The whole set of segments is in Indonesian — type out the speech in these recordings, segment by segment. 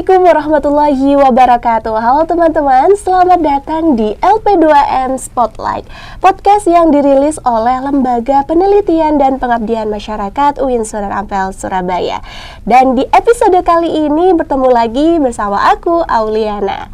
Assalamualaikum warahmatullahi wabarakatuh. Halo teman-teman, selamat datang di LP2M Spotlight, podcast yang dirilis oleh Lembaga Penelitian dan Pengabdian Masyarakat UIN Sunan Ampel, Surabaya. Dan di episode kali ini bertemu lagi bersama aku, Auliana.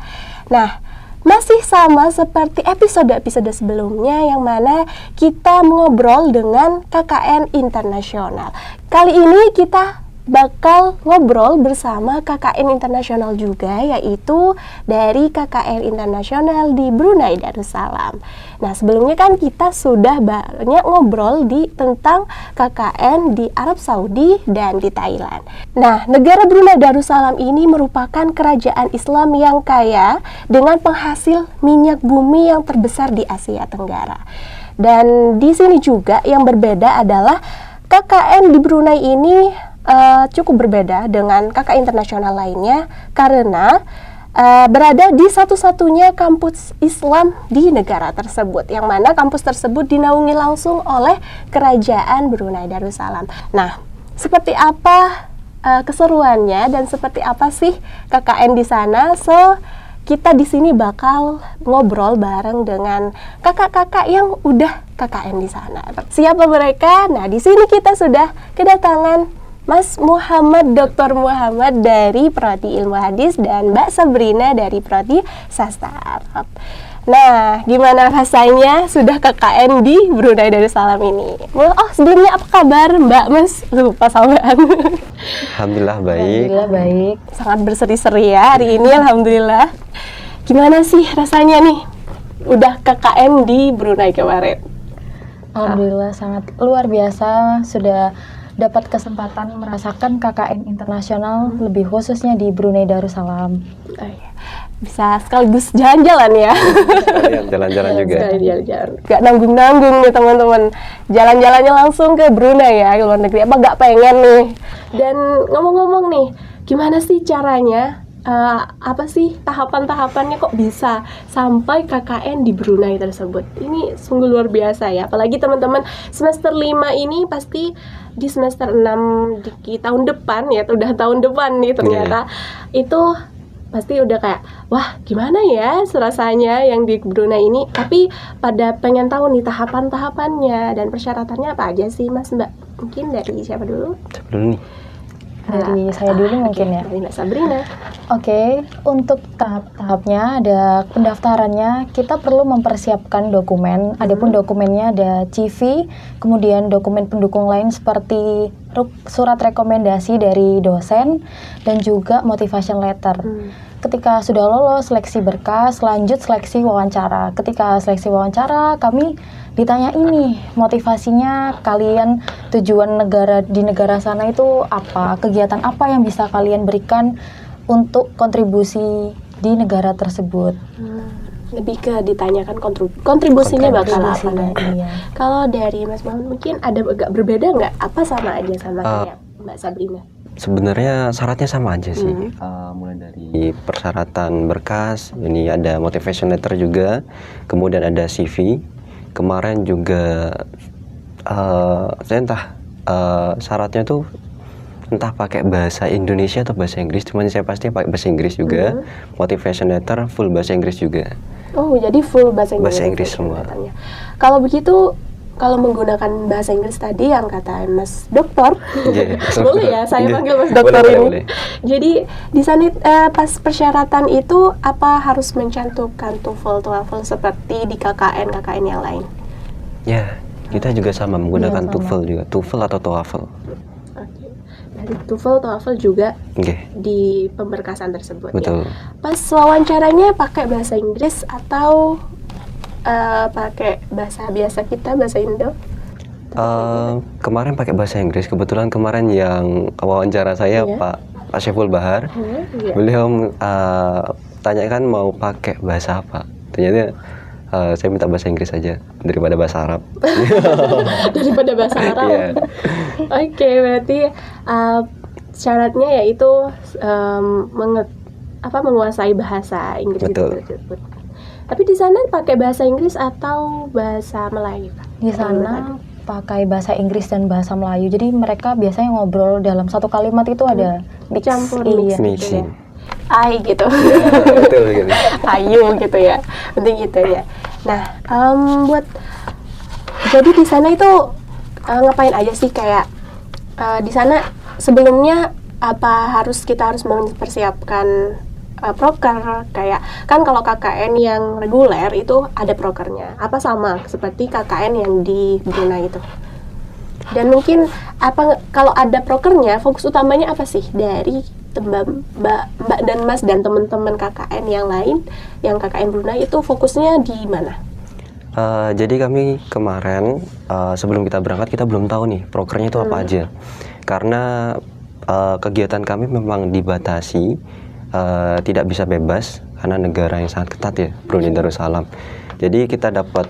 Nah, masih sama seperti episode-episode sebelumnya yang mana kita mengobrol dengan KKN internasional. Kali ini kita bakal ngobrol bersama KKN internasional juga, yaitu dari KKN internasional di Brunei Darussalam. Nah, sebelumnya kan kita sudah banyak ngobrol tentang KKN di Arab Saudi dan di Thailand. Nah, negara Brunei Darussalam ini merupakan kerajaan Islam yang kaya dengan penghasil minyak bumi yang terbesar di Asia Tenggara. Dan di sini juga yang berbeda adalah KKN di Brunei ini cukup berbeda dengan KKN internasional lainnya karena berada di satu-satunya kampus Islam di negara tersebut, yang mana kampus tersebut dinaungi langsung oleh Kerajaan Brunei Darussalam. Nah, seperti apa keseruannya dan seperti apa sih KKN di sana? So, kita di sini bakal ngobrol bareng dengan kakak-kakak yang udah KKN di sana. Siapa mereka? Nah, di sini kita sudah kedatangan Mas Muhammad, Dr. Muhammad dari Prodi Ilmu Hadis dan Mbak Sabrina dari Prodi Sastra Arab. Nah, gimana rasanya sudah KKN di Brunei Darussalam ini? Oh, sebelumnya apa kabar Mbak, Mas? Lupa sampean. Alhamdulillah baik. Alhamdulillah baik. Sangat berseri-seri ya hari ini, alhamdulillah. Gimana sih rasanya nih udah KKN di Brunei kemarin? Alhamdulillah sangat luar biasa, sudah dapat kesempatan merasakan KKN internasional, lebih khususnya di Brunei Darussalam. Bisa sekaligus jalan-jalan ya. Jalan-jalan juga. Jalan-jalan. Gak nanggung-nanggung nih teman-teman. Jalan-jalannya langsung ke Brunei ya, ke luar negeri. Apa gak pengen nih? Dan ngomong-ngomong nih, gimana sih caranya? Apa sih tahapan-tahapannya kok bisa sampai KKN di Brunei tersebut? Ini sungguh luar biasa ya. Apalagi teman-teman semester 5 ini pasti di semester 6 di tahun depan ya, udah tahun depan nih ternyata. Itu pasti udah kayak, wah gimana ya rasanya yang di Brunei ini. Tapi pada pengen tahu nih tahapan-tahapannya dan persyaratannya apa aja sih Mas, Mbak? Mungkin dari siapa dulu? Siapa dulu nih? Dari saya dulu mungkin ya. Dari Mbak Sabrina. Oke, untuk tahap-tahapnya ada pendaftarannya, kita perlu mempersiapkan dokumen. Adapun dokumennya ada CV, kemudian dokumen pendukung lain seperti surat rekomendasi dari dosen dan juga motivation letter. Ketika sudah lolos seleksi berkas, lanjut seleksi wawancara. Ketika seleksi wawancara, kami ditanya ini motivasinya kalian, tujuan di negara sana itu apa, kegiatan apa yang bisa kalian berikan untuk kontribusi di negara tersebut. Lebih ke ditanyakan kontribusinya bakal apa. Iya. Kalau dari Mas Muhammad mungkin ada agak berbeda nggak? Apa sama aja sama kayak Mbak Sabrina? Sebenarnya syaratnya sama aja sih. Mulai dari persyaratan berkas, ini ada motivation letter juga, kemudian ada CV. Kemarin juga saya entah syaratnya tuh entah pakai bahasa Indonesia atau bahasa Inggris, cuman saya pasti pakai bahasa Inggris juga. Motivation letter full bahasa Inggris juga. Oh, jadi full bahasa Inggris. Bahasa Inggris semua. Kalau begitu, kalau menggunakan bahasa Inggris tadi yang kata Mas Dokter, boleh ya saya panggil Mas Dokter ini. Boleh. Jadi di sana pas persyaratan itu apa harus mencantumkan TOEFL seperti di KKN yang lain? Ya, kita juga sama menggunakan TOEFL juga, TOEFL atau TOEFL. Dari TOEFL juga di pemberkasan tersebut. Betul. Ya. Pas wawancaranya pakai bahasa Inggris atau pakai bahasa biasa kita, bahasa Indo? Kemarin pakai bahasa Inggris. Kebetulan kemarin yang wawancara saya Pak Syeful Bahar, beliau tanyakan mau pakai bahasa apa. Ternyata saya minta bahasa Inggris saja daripada bahasa Arab. Daripada bahasa Arab. Yeah. Oke, berarti syaratnya yaitu menguasai bahasa Inggris tersebut. Tapi di sana pakai bahasa Inggris atau bahasa Melayu? Di sana pakai bahasa Inggris dan bahasa Melayu. Jadi mereka biasanya ngobrol dalam satu kalimat itu ada campur mixing. ai gitu. Betul gitu. Ayu gitu ya. Penting gitu ya. Nah, jadi di sana itu ngapain aja sih, kayak di sana sebelumnya apa kita harus mempersiapkan proker, kayak kan kalau KKN yang reguler itu ada prokernya, apa sama seperti KKN yang di Brunei itu? Dan mungkin kalau ada prokernya, fokus utamanya apa sih dari Mbak dan Mas dan teman-teman KKN yang lain, yang KKN Brunei itu fokusnya di mana? Jadi kami kemarin sebelum kita berangkat kita belum tahu nih prokernya itu apa aja, karena kegiatan kami memang dibatasi, tidak bisa bebas karena negara yang sangat ketat ya, Brunei Darussalam. Jadi kita dapat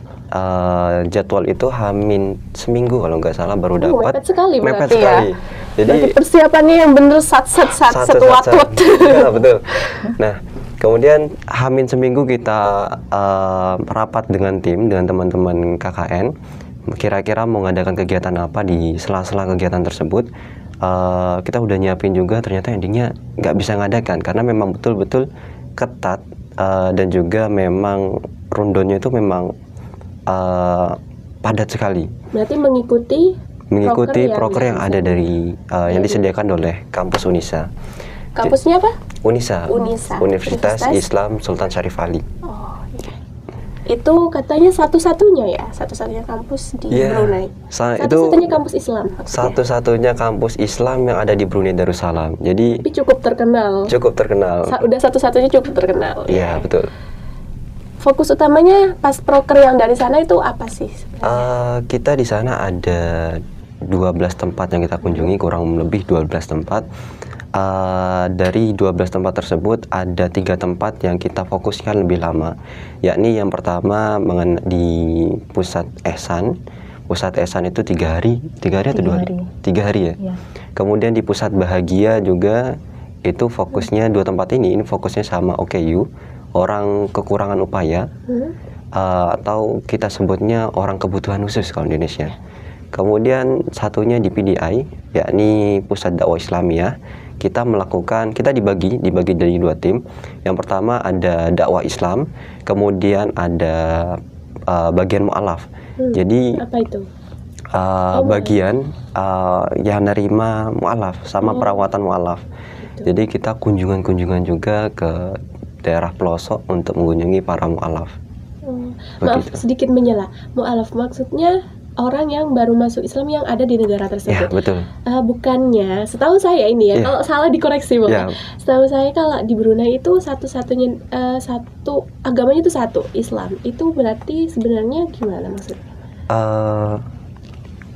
jadwal itu hamin seminggu kalau nggak salah baru dapat. Mepet sekali Mepet berarti sekali. ya. Jadi persiapannya yang bener satu-watut. Ya, betul. Nah, kemudian hamin seminggu kita rapat dengan tim, dengan teman-teman KKN. Kira-kira mau ngadakan kegiatan apa di sela-sela kegiatan tersebut. Kita udah nyiapin juga, ternyata endingnya nggak bisa ngadakan karena memang betul-betul ketat, dan juga memang rundonnya itu memang padat sekali. Berarti mengikuti proker yang ada dari yang disediakan oleh kampus Unisa. Kampusnya apa? Unisa. Universitas Universitas Islam Sultan Syarif Ali. Oh, iya. Itu katanya satu-satunya kampus di Brunei. Satu-satunya kampus Islam. Maksudnya. Satu-satunya kampus Islam yang ada di Brunei Darussalam. Jadi tapi cukup terkenal. Udah satu-satunya cukup terkenal. Iya, betul. Fokus utamanya pas proker yang dari sana itu apa sih? Kita di sana ada 12 tempat yang kita kunjungi, kurang lebih 12 tempat. Dari 12 tempat tersebut ada 3 tempat yang kita fokuskan lebih lama, yakni yang pertama di pusat Ehsan. Pusat Ehsan itu 3 hari atau 2 hari? 3 hari ya? Iya. Kemudian di pusat Bahagia juga itu fokusnya 2 tempat ini fokusnya sama OKU, orang kekurangan upaya, atau kita sebutnya orang kebutuhan khusus kalau di Indonesia. Kemudian satunya di PDI, yakni Pusat Dakwah Islamiyah. Kita dibagi dari 2 tim. Yang pertama ada dakwah Islam, kemudian ada bagian mu'alaf. Jadi apa itu? Bagian yang nerima mu'alaf sama perawatan mu'alaf. Jadi kita kunjungan juga ke daerah pelosok untuk mengunjungi para mu'alaf. Maaf sedikit menyela, mu'alaf maksudnya orang yang baru masuk Islam yang ada di negara tersebut. Ya, betul. Bukannya, setahu saya ini ya, kalau salah dikoreksi boleh. Setahu saya kalau di Brunei itu satu-satunya agamanya itu satu, Islam. Itu berarti sebenarnya gimana maksudnya?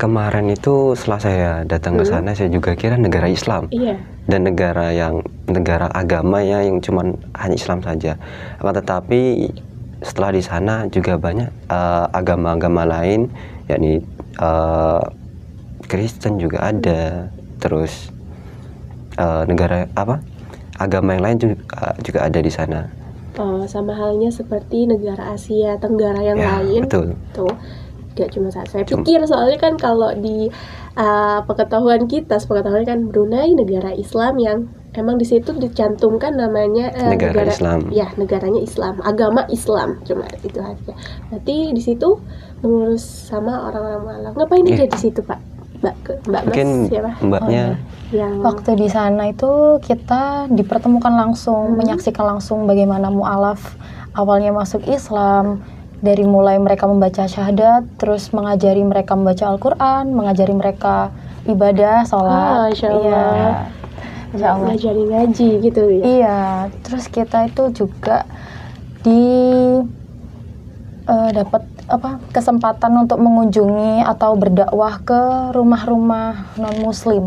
Kemarin itu setelah saya datang ke sana, saya juga kira negara Islam. Iya. Dan negara agama ya yang cuman hanya Islam saja. Akan tetapi setelah di sana juga banyak agama-agama lain, yakni Kristen juga ada, terus agama yang lain juga ada di sana. Oh, sama halnya seperti negara Asia Tenggara yang lain. Betul. Tuh, gak cuma saya pikir soalnya kan kalau di sepengetahuan kan Brunei negara Islam yang emang di situ dicantumkan namanya negara Islam. Ya, negaranya Islam, agama Islam, cuma itu aja. Berarti di situ mengurus sama orang-orang mualaf. Ngapain aja di situ, Pak? Mbak Mungkin Mas siapa? Mbaknya yang waktu di sana itu kita dipertemukan langsung, menyaksikan langsung bagaimana mualaf awalnya masuk Islam, dari mulai mereka membaca syahadat, terus mengajari mereka membaca Al-Quran, mengajari mereka ibadah, sholat. Iya. Ngajari ngaji gitu ya. Iya, terus kita itu juga dapat kesempatan untuk mengunjungi atau berdakwah ke rumah-rumah non-muslim.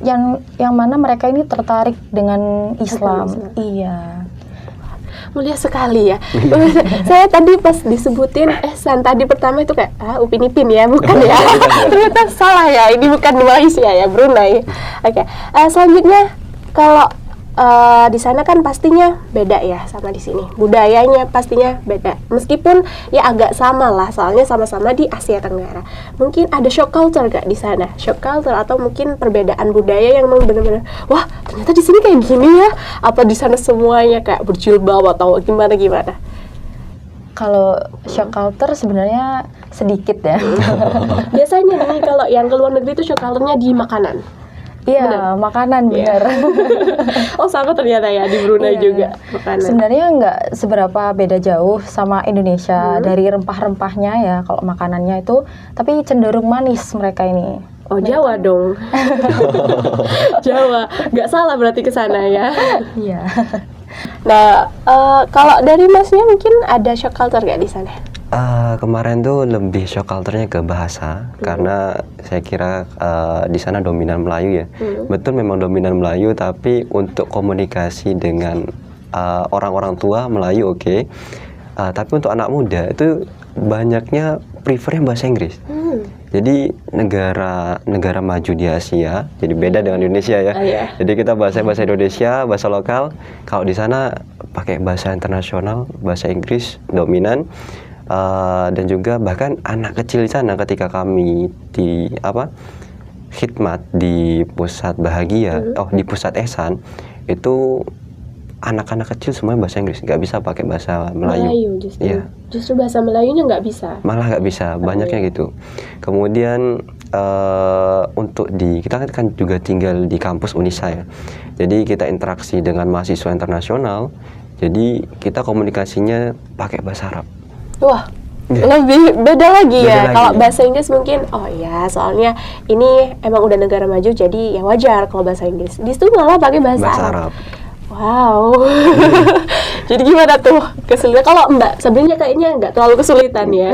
Yang mana mereka ini tertarik dengan Islam. Iya. Mulia sekali ya. Saya tadi pas disebutin Ehsan tadi pertama itu kayak Upin Ipin ya, bukan ya. Ternyata salah ya, ini bukan Malaysia ya, Brunei. Oke. Selanjutnya kalau di sana kan pastinya beda ya sama di sini. Budayanya pastinya beda. Meskipun ya agak sama lah, soalnya sama-sama di Asia Tenggara. Mungkin ada shock culture gak di sana? Shock culture atau mungkin perbedaan budaya yang memang benar-benar, wah ternyata di sini kayak gini ya. Apa di sana semuanya kayak berjilbab atau gimana? Kalau shock culture sebenarnya sedikit ya. Biasanya nih kalau yang ke luar negeri itu shock culture-nya di makanan. Iya, makanan bener. Oh sama ternyata ya di Brunei Iya. juga makanan. Sebenarnya nggak seberapa beda jauh sama Indonesia dari rempah-rempahnya ya kalau makanannya itu, tapi cenderung manis mereka ini. Oh Jawa dong. Jawa, nggak salah berarti ke sana ya. Iya. Nah, kalau dari Masnya mungkin ada shock culture nggak di sana? Kemarin tuh lebih shock culture-nya ke bahasa, karena saya kira di sana dominan Melayu ya. Betul memang dominan Melayu, tapi untuk komunikasi dengan orang-orang tua Melayu oke. Tapi untuk anak muda itu banyaknya prefernya bahasa Inggris. Jadi negara maju di Asia, jadi beda dengan Indonesia ya. Iya. Jadi kita bahasa Indonesia, bahasa lokal. Kalau di sana pakai bahasa internasional, bahasa Inggris dominan. Dan juga bahkan anak kecil di sana ketika kami di khidmat di pusat bahagia, di pusat Ehsan itu anak-anak kecil semuanya bahasa Inggris, nggak bisa pakai bahasa Melayu. justru. Iya. Justru bahasa Melayunya nggak bisa. Malah nggak bisa, banyaknya gitu. Kemudian untuk kita kan juga tinggal di kampus Unisa ya, jadi kita interaksi dengan mahasiswa internasional, jadi kita komunikasinya pakai bahasa Arab. Wah, lebih beda lagi Beda ya. lagi, Kalau ya. bahasa Inggris mungkin, oh ya, soalnya ini emang udah negara maju, jadi ya wajar kalau bahasa Inggris. Di situ malah pakai bahasa Arab. Wow. Jadi gimana tuh kesulitan? Kalau Mbak sebenarnya kayaknya nggak terlalu kesulitan ya.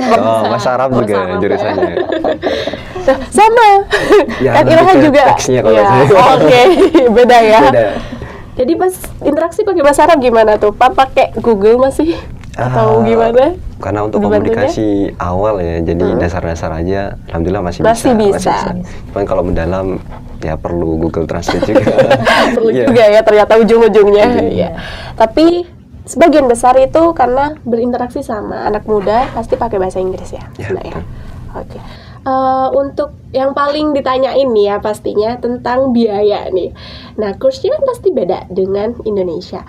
Bahasa Arab juga Arab ya. jurusannya. Nah, sama. Ya, Kan lebih Irhan ke juga. teksnya kalau Ya, saya. Oke, beda ya. Beda. Jadi pas interaksi pakai bahasa Arab gimana tuh? Pakai Google masih atau gimana? Karena untuk Dibantunya? komunikasi awal ya, jadi dasar-dasar aja, alhamdulillah masih Masih bisa. Cuman kalau mendalam ya perlu Google Translate juga. Perlu Iya. juga ya ternyata ujung-ujungnya. Ujungnya. Ya. Tapi sebagian besar itu karena berinteraksi sama anak muda pasti pakai bahasa Inggris ya, Ya, Mbak ya. betul. Oke. Untuk yang paling ditanyain nih ya pastinya tentang biaya nih. Nah, kursnya kan pasti beda dengan Indonesia.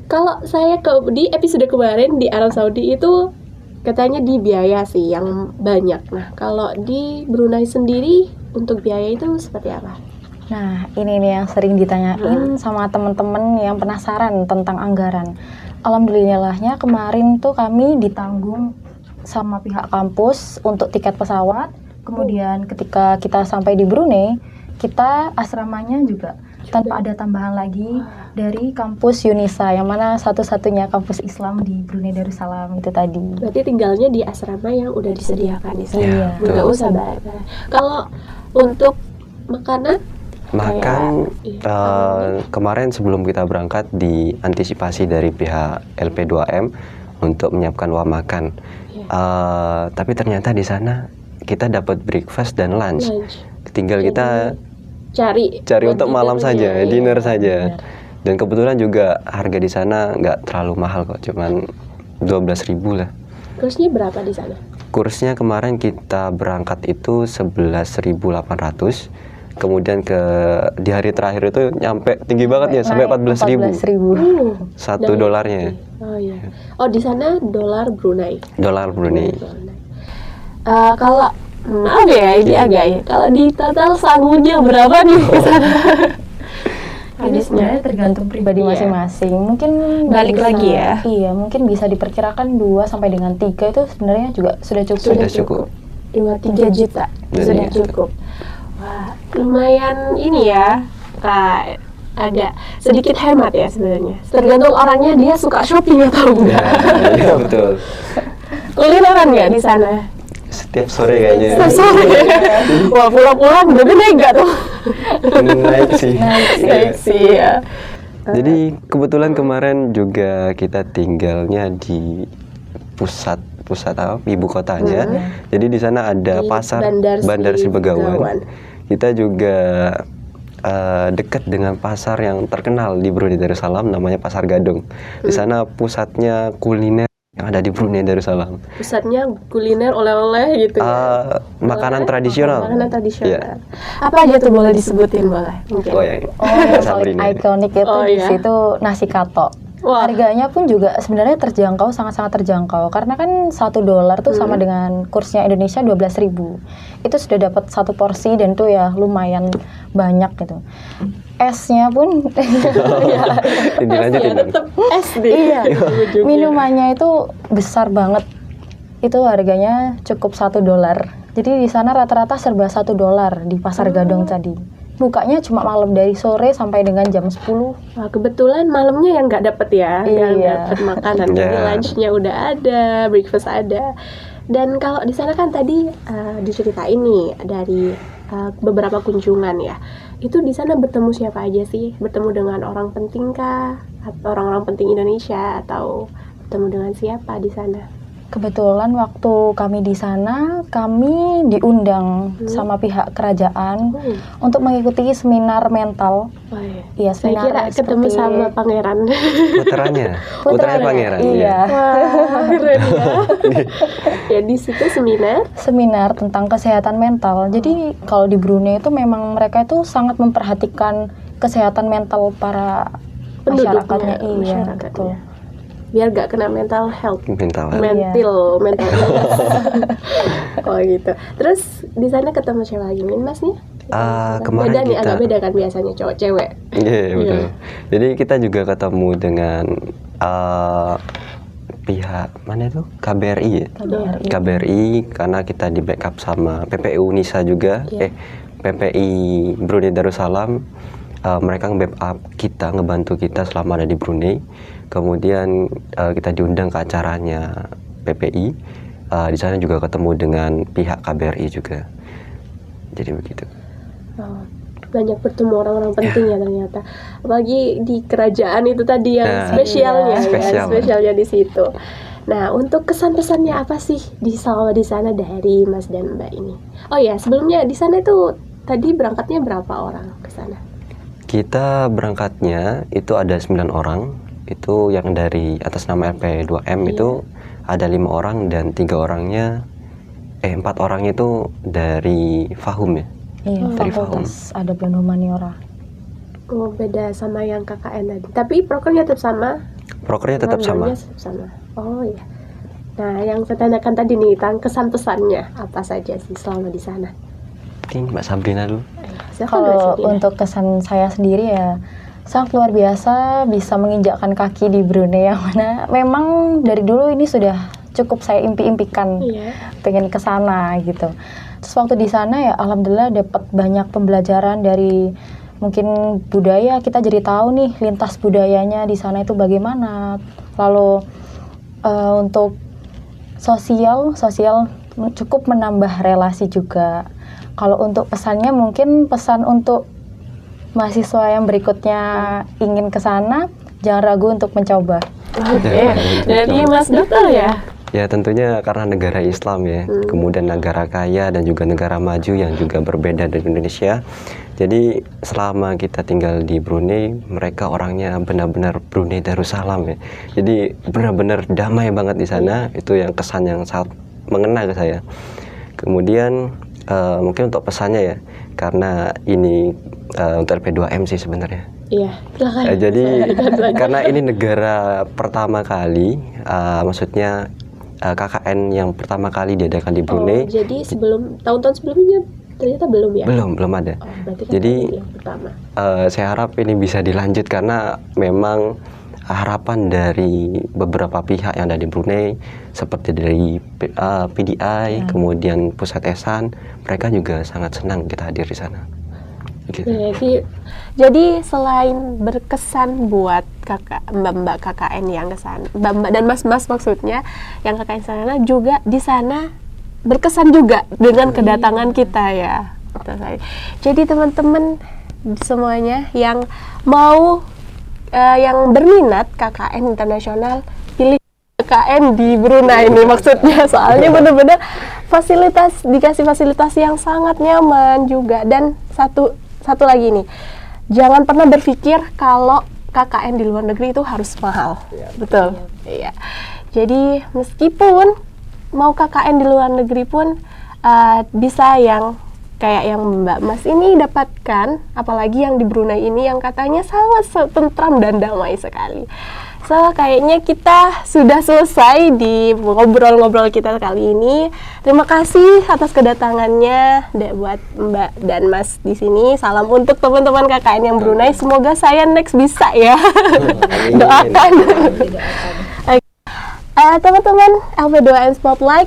Kalau saya di episode kemarin di Arab Saudi itu katanya di biaya sih yang banyak. Nah, kalau di Brunei sendiri untuk biaya itu seperti apa? Nah, ini nih yang sering ditanyain sama teman-teman yang penasaran tentang anggaran. Alhamdulillahnya kemarin tuh kami ditanggung sama pihak kampus untuk tiket pesawat. Kemudian ketika kita sampai di Brunei, kita asramanya juga tanpa ada tambahan lagi dari kampus Unisa, yang mana satu-satunya kampus Islam di Brunei Darussalam itu tadi. Berarti tinggalnya di asrama yang udah disediakan di sana. Iya. Nggak usah bayar. Kalau untuk makanan Makan Kayak, kemarin sebelum kita berangkat diantisipasi dari pihak LP2M untuk menyiapkan uang makan. Tapi ternyata di sana kita dapat breakfast dan lunch. Tinggal Jadi, kita cari buat untuk malam dinnernya, saja, iya. dinner saja. Dan kebetulan juga harga di sana nggak terlalu mahal kok, cuman 12.000 lah. Kursnya berapa di sana? Kursnya kemarin kita berangkat itu 11.800. Kemudian di hari terakhir itu nyampe tinggi banget ya, sampai 14.000. 1 dolarnya. Oh iya. Oh di sana dolar Brunei. Dolar Brunei. Kalau maaf ya ini agak ya. Kalau di total sanggupnya berapa nih ke sana? Ini sebenarnya tergantung pribadi Iya. masing-masing. Mungkin Balik bisa- lagi ya. Iya, mungkin bisa diperkirakan 2 sampai dengan 3 itu sebenarnya juga sudah cukup. Sudah cukup. 3 juta sudah Iya. cukup. Wah, lumayan ini ya. Kak, agak sedikit hemat ya sebenarnya. Tergantung orangnya dia suka shopping atau enggak. Iya betul. Kulineran nggak di sana? Setiap sore kayaknya. Setiap sore. Wah, pulang-pulang udah naik nggak tuh? Naik sih. Naik sih ya. Jadi kebetulan kemarin juga kita tinggalnya di pusat ibu kotanya. Jadi di sana ada Di pasar Bandar Bandar Sri Begawan. Begawan. Kita juga dekat dengan pasar yang terkenal di Brunei Darussalam, namanya Pasar Gadung. Di sana pusatnya kuliner yang ada di Brunei Darussalam. Pusatnya kuliner oleh-oleh gitu ya. Makanan tradisional. Makanan tradisional. Iya. Apa aja tuh boleh disebutin boleh? Mungkin. Oh, yang Yang paling Sabrina. ikonik itu Oh, di iya. situ nasi kato. Wah. Harganya pun juga sebenarnya terjangkau, sangat-sangat terjangkau. Karena kan $1 tuh sama dengan kursnya Indonesia 12.000. Itu sudah dapat satu porsi dan tuh ya lumayan banyak gitu. Esnya pun Dilanjutin dong. Tetap es deh. iya, minumannya itu besar banget. Itu harganya cukup $1. Jadi di sana rata-rata serba $1 di Pasar Gadung tadi. Bukanya cuma malam dari sore sampai dengan jam 10. Wah, kebetulan malamnya yang nggak dapet ya, yang Iya. dapet makanan. Jadi Ya. lunchnya udah ada, breakfast ada. Dan kalau di sana kan tadi diceritain nih dari beberapa kunjungan ya. Itu di sana bertemu siapa aja sih? Bertemu dengan orang penting kah? Atau orang-orang penting Indonesia? Atau bertemu dengan siapa di sana? Kebetulan waktu kami di sana, kami diundang sama pihak kerajaan untuk mengikuti seminar mental. Oh, iya. Iya, Saya seminar kira ketemu seperti- sama pangeran. Putranya pangeran. Iya. Wah, keren ya. Ya di situ seminar. Seminar tentang kesehatan mental. Jadi kalau di Brunei itu memang mereka itu sangat memperhatikan kesehatan mental para masyarakatnya. Iya, masyarakatnya. betul. Biar gak kena mental health. Mental. Mental illness. Oh gitu. Terus di sana ketemu siapa lagi, masnya? Kemarin beda nih, kita- agak beda kan biasanya cowok cewek. Iya, betul. Iya. Jadi kita juga ketemu dengan pihak mana itu? KBRI ya? KBRI karena kita di backup sama PPU Nisa juga. Iya. PPI Brunei Darussalam. Mereka nge-backup kita, ngebantu kita selama ada di Brunei. Kemudian kita diundang ke acaranya PPI. Di sana juga ketemu dengan pihak KBRI juga. Jadi begitu. Oh, banyak bertemu orang-orang penting ya ternyata. Apalagi di kerajaan itu tadi yang Nah, spesialnya, iya, spesial. ya, spesialnya di situ. Nah, untuk kesan-pesannya apa sih selama di sana dari Mas dan Mbak ini? Oh ya, sebelumnya di sana itu tadi berangkatnya berapa orang ke sana? Kita berangkatnya itu ada 9 orang. Itu yang dari atas nama LP2M itu ada 5 orang dan 4 orangnya itu dari Fahum ya. Iya, Dari fakultas ada Belanda Humaniora. Oh, beda sama yang KKN tadi. Tapi prokernya tetap sama? Prokernya tetap sama. Programnya tetap sama. Oh iya. Nah, yang saya tanyakan tadi nih, tentang kesan pesannya apa saja sih selama di sana? Mungkin Mbak Sabrina dulu. Silakan, Mbak Kalau Sabrina. untuk kesan saya sendiri ya sangat luar biasa bisa menginjakkan kaki di Brunei yang mana memang dari dulu ini sudah cukup saya impi-impikan Iya. pengen ke sana gitu. Terus waktu di sana ya alhamdulillah dapat banyak pembelajaran dari mungkin budaya, kita jadi tahu nih lintas budayanya di sana itu bagaimana. Lalu untuk sosial cukup menambah relasi juga. Kalau untuk pesannya mungkin pesan untuk mahasiswa yang berikutnya ingin ke sana jangan ragu untuk mencoba. Oke. Jadi Mas Duto ya. Ya tentunya karena negara Islam ya, kemudian negara kaya dan juga negara maju yang juga berbeda dari Indonesia. Jadi selama kita tinggal di Brunei, mereka orangnya benar-benar Brunei Darussalam ya. Jadi benar-benar damai banget di sana. Itu yang kesan yang sangat mengena ke saya. Kemudian mungkin untuk pesannya ya, karena ini untuk LP2M sih sebenarnya. Iya, silakan. Jadi karena ini negara pertama kali, maksudnya KKN yang pertama kali diadakan di Brunei. Oh, jadi sebelum tahun-tahun sebelumnya ternyata belum ya? Belum ada. Oh, berarti kan Jadi ini yang pertama. saya harap ini bisa dilanjut karena memang harapan dari beberapa pihak yang ada di Brunei seperti dari PDI, kemudian Pusat Esan, mereka juga sangat senang kita hadir di sana. Gitu. Jadi selain berkesan buat mbak-mbak KKN yang ke sana, mbak-mbak dan mas-mas maksudnya yang KKN sana juga di sana berkesan juga dengan kedatangan kita ya. Jadi teman-teman semuanya yang mau yang berminat KKN internasional, pilih KKN di Brunei ini maksudnya, soalnya benar-benar dikasih fasilitas yang sangat nyaman juga. Dan satu lagi nih, jangan pernah berpikir kalau KKN di luar negeri itu harus mahal. Betul. Iya. Jadi meskipun mau KKN di luar negeri pun bisa yang kayak yang Mbak Mas ini dapatkan, apalagi yang di Brunei ini yang katanya sangat tentram dan damai sekali. So, kayaknya kita sudah selesai di ngobrol-ngobrol kita kali ini. Terima kasih atas kedatangannya buat Mbak dan Mas di sini. Salam untuk teman-teman KKN yang Brunei. Semoga saya next bisa ya. Doakan. Teman-teman LP2M Spotlight,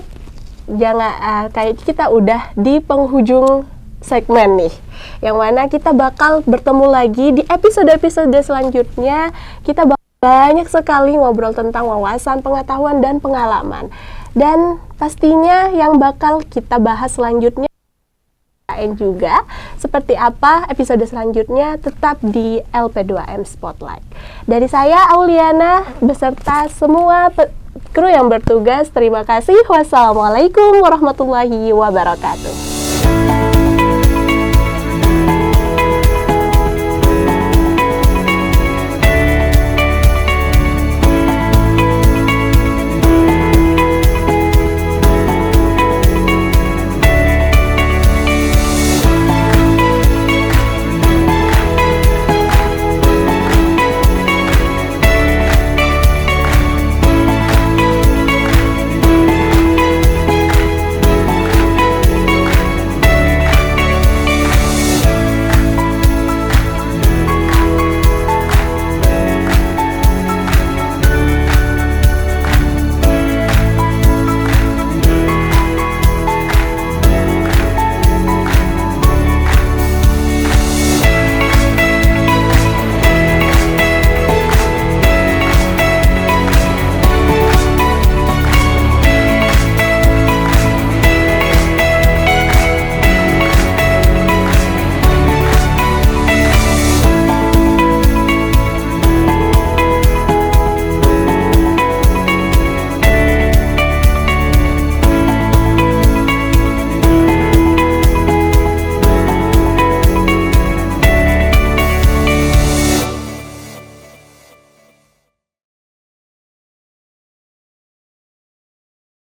jangan kayak kita udah di penghujung segmen nih, yang mana kita bakal bertemu lagi di episode-episode selanjutnya. Kita banyak sekali ngobrol tentang wawasan, pengetahuan, dan pengalaman. Dan pastinya yang bakal kita bahas selanjutnya juga seperti apa episode selanjutnya, tetap di LP2M Spotlight. Dari saya Auliana beserta semua kru yang bertugas, terima kasih. Wassalamualaikum warahmatullahi wabarakatuh.